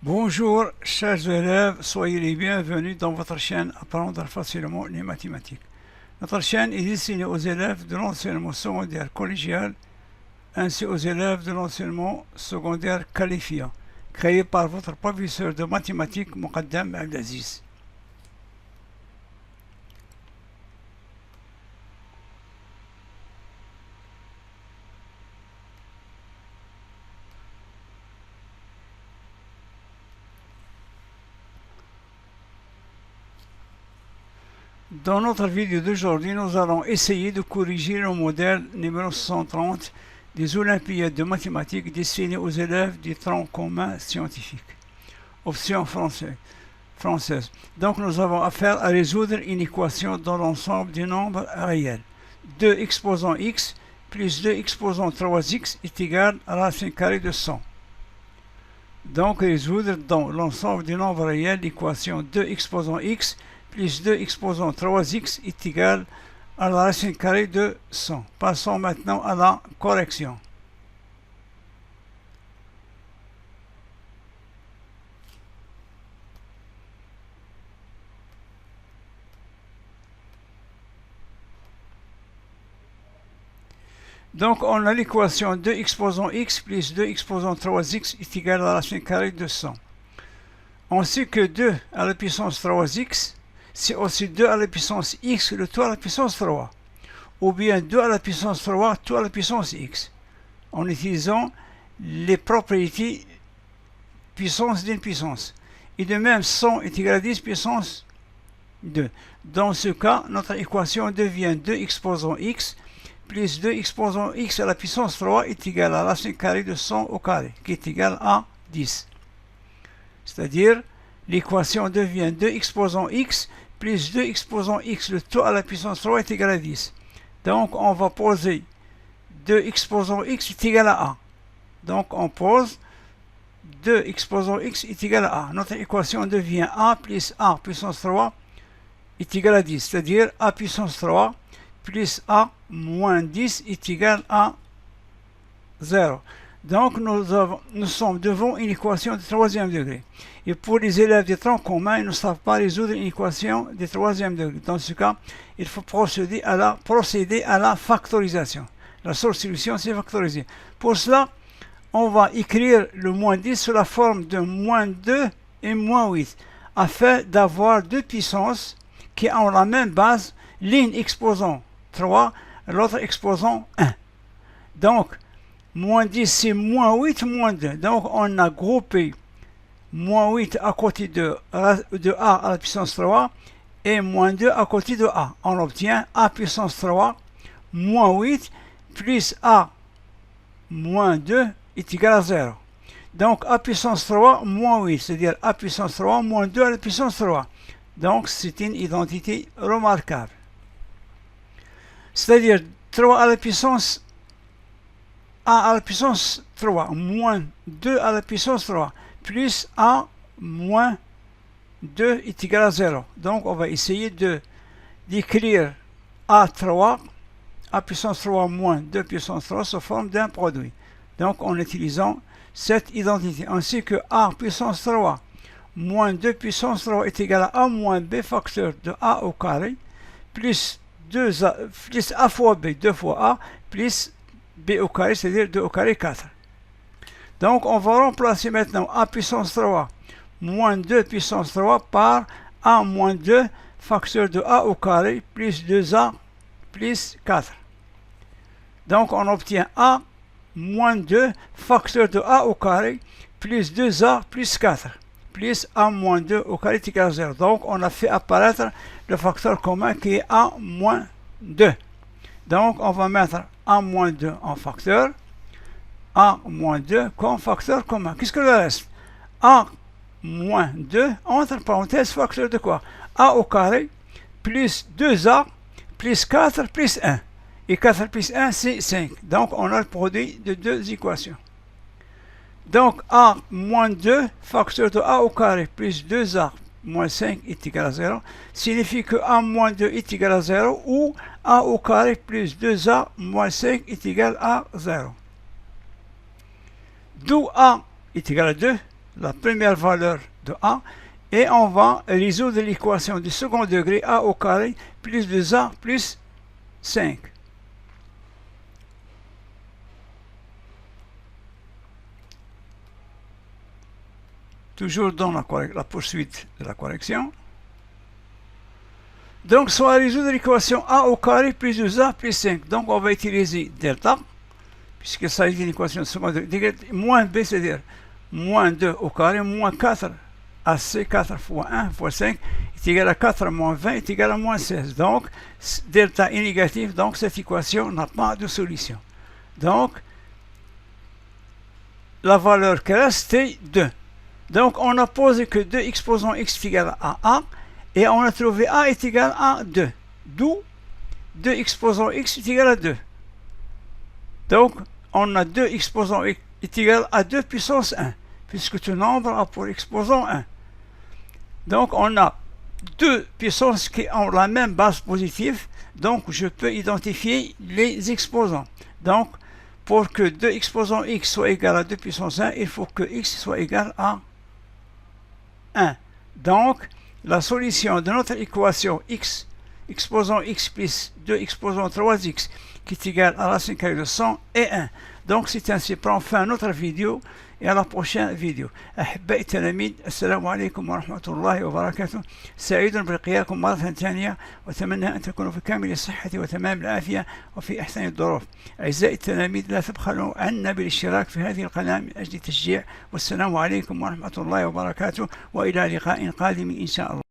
Bonjour, chers élèves, soyez les bienvenus dans votre chaîne Apprendre facilement les mathématiques. Notre chaîne est destinée aux élèves de l'enseignement secondaire collégial ainsi aux élèves de l'enseignement secondaire qualifiant, créée par votre professeur de mathématiques Muqaddam Abdelaziz. Dans notre vidéo d'aujourd'hui, nous allons essayer de corriger le modèle numéro 130 des Olympiades de mathématiques destinées aux élèves du tronc commun scientifique. Option française. Donc nous avons affaire à résoudre une équation dans l'ensemble des nombres réels. 2 exposant x plus 2 exposant 3x est égal à la racine carrée de 100. Donc résoudre dans l'ensemble des nombres réels l'équation 2 exposant x plus 2 exposant 3x est égal à la racine carrée de 100. Passons maintenant à la correction. Donc on a l'équation 2 exposant x plus 2 exposant 3x est égal à la racine carrée de 100. On sait que 2 à la puissance 3x, c'est aussi 2 à la puissance x, le tout à la puissance 3. Ou bien 2 à la puissance 3, tout à la puissance x. En utilisant les propriétés puissance d'une puissance. Et de même, 100 est égal à 10 puissance 2. Dans ce cas, notre équation devient 2 exposant x plus 2 exposant x à la puissance 3 est égal à la racine carrée de 100 au carré, qui est égal à 10. C'est-à-dire, l'équation devient 2 exposant x plus 2 exposant x, le tout à la puissance 3 est égal à 10. Donc, on va poser 2 exposant x est égal à 1. Donc, on pose 2 exposant x est égal à 1. Notre équation devient a plus a puissance 3 est égal à 10. C'est-à-dire, a puissance 3 plus a moins 10 est égal à 0. Donc, nous sommes devant une équation de troisième degré. Et pour les élèves des troncs communs, ils ne savent pas résoudre une équation de troisième degré. Dans ce cas, il faut procéder à la factorisation. La seule solution, c'est factoriser. Pour cela, on va écrire le moins 10 sous la forme de moins 2 et moins 8, afin d'avoir deux puissances qui ont la même base, l'une exposant 3, l'autre exposant 1. Donc, moins 10, c'est moins 8, moins 2. Donc, on a groupé moins 8 à côté de a à la puissance 3 et moins 2 à côté de a. On obtient a puissance 3 moins 8 plus a moins 2 est égal à 0. Donc, a puissance 3 moins 8, c'est-à-dire a puissance 3 moins 2 à la puissance 3. Donc, c'est une identité remarquable. C'est-à-dire 3 à la puissance a à la puissance 3 moins 2 à la puissance 3 plus a moins 2 est égal à 0. Donc, on va essayer d'écrire a3, a puissance 3 moins 2 puissance 3 sous forme d'un produit. Donc, en utilisant cette identité, ainsi que a puissance 3 moins 2 puissance 3 est égal à a moins b facteur de a au carré, plus a fois b, 2 fois a, plus b au carré, c'est-à-dire 2 au carré 4. Donc, on va remplacer maintenant a puissance 3 moins 2 puissance 3 par a moins 2 facteur de a au carré plus 2a plus 4. Donc, on obtient a moins 2 facteur de a au carré plus 2a plus 4 plus a moins 2 au carré est égal à 0. Donc, on a fait apparaître le facteur commun qui est a moins 2. Donc, on va mettre a moins 2 en facteur, a moins 2 comme facteur commun. Qu'est-ce que le reste? A moins 2, entre parenthèses, facteur de quoi? A au carré plus 2a plus 4 plus 1. Et 4 plus 1, c'est 5. Donc, on a le produit de deux équations. Donc, a moins 2 facteur de a au carré plus 2a moins 5 est égal à 0 signifie que a moins 2 est égal à 0 ou a au carré plus 2a moins 5 est égal à 0. D'où a est égal à 2, la première valeur de a et on va résoudre l'équation du second degré a au carré plus 2a plus 5. Toujours dans la poursuite de la correction. Donc, soit résoudre l'équation a au carré plus 2a plus 5. Donc, on va utiliser delta, puisque ça est une équation de second degré, moins b, c'est-à-dire moins 2 au carré, moins 4 AC, 4 fois 1 fois 5 est égal à 4 moins 20 est égal à moins 16. Donc, delta est négatif, donc cette équation n'a pas de solution. Donc, la valeur qui reste est 2. Donc, on a posé que 2 exposant x est égal à a, et on a trouvé a est égal à 2. D'où 2 exposant x est égal à 2. Donc, on a 2 exposant x est égal à 2 puissance 1, puisque tout nombre a pour exposant 1. Donc, on a deux puissances qui ont la même base positive, donc je peux identifier les exposants. Donc, pour que 2 exposant x soit égal à 2 puissance 1, il faut que x soit égal à 1. Donc, la solution de notre équation x exposant x plus 2 exposant 3x qui est égal à la racine carrée de 100 est 1. Donc, c'est ainsi prend fin notre vidéo et à la prochaine vidéo. أحبائي التلاميذ السلام عليكم ورحمة الله وبركاته. سعيد بلقياكم مرة ثانية وأتمنى أن تكونوا في كامل الصحة وتمام العافية وفي أحسن الظروف. أعزائي التلاميذ لا تبخلوا عنا بالاشتراك في هذه القناة من أجل التشجيع والسلام عليكم ورحمة الله وبركاته وإلى لقاء قادم إن شاء الله.